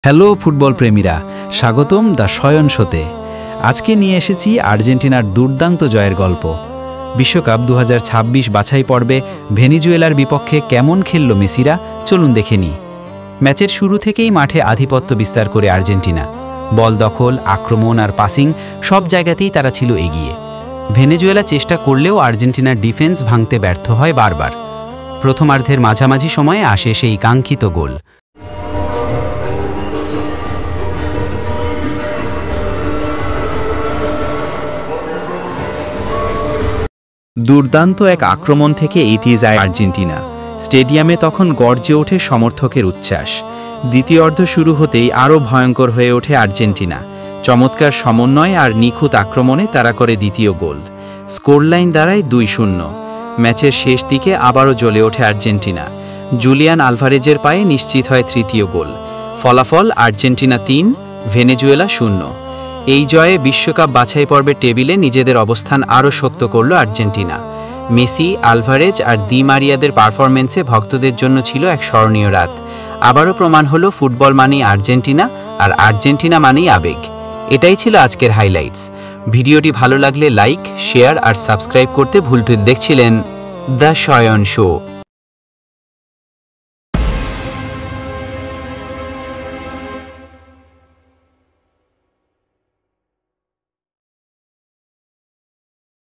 Hello football প্রেমীরা, স্বাগতম the শয়ন শোতে। আজকে নিয়ে এসেছি আর্জেন্টিনার দুর্দান্ত জয়ের গল্প। বিশ্বকাপ 2026 বাছাই পর্বে ভেনেজুয়েলার বিপক্ষে কেমন খেলল মেসিরা, চলুন দেখে নিই। ম্যাচের শুরু থেকেই মাঠে আধিপত্য বিস্তার করে আর্জেন্টিনা। বল দখল, আক্রমণ আর পাসিং সব জায়গাতেই তারা ছিল এগিয়ে। ভেনেজুয়েলা চেষ্টা করলেও আর্জেন্টিনার ডিফেন্স ভাঙতে ব্যর্থ হয় বারবার। প্রথমার্ধের মাঝামাঝি সময়ে আসে সেই কাঙ্ক্ষিত গোল। দুর্দান্ত এক আক্রমণ থেকে এগিয়ে যায় আর্জেন্টিনা। স্টেডিয়ামে তখন গর্জে ওঠে সমর্থকের উচ্ছ্বাস। দ্বিতীয় অর্ধ শুরু হতেই আরও ভয়ঙ্কর হয়ে ওঠে আর্জেন্টিনা। চমৎকার সমন্বয় আর নিখুঁত আক্রমণে তারা করে দ্বিতীয় গোল। স্কোরলাইন দাঁড়ায় 2-0। ম্যাচের শেষ দিকে আবারও জ্বলে ওঠে আর্জেন্টিনা। জুলিয়ান আলভারেজের পায়ে নিশ্চিত হয় তৃতীয় গোল। ফলাফল আর্জেন্টিনা 3, ভেনেজুয়েলা 0। এই জয়ে বিশ্বকাপ বাছাই পর্বের টেবিলে নিজেদের অবস্থান আরও শক্ত করল আর্জেন্টিনা। মেসি, আলভারেজ আর দি মারিয়াদের পারফরমেন্সে ভক্তদের জন্য ছিল এক স্মরণীয় রাত। আবারও প্রমাণ হলো ফুটবল মানেই আর্জেন্টিনা, আর আর্জেন্টিনা মানেই আবেগ। এটাই ছিল আজকের হাইলাইটস। ভিডিওটি ভালো লাগলে লাইক, শেয়ার আর সাবস্ক্রাইব করতে ভুলবেন। দেখছিলেন দ্য শয়ন শো।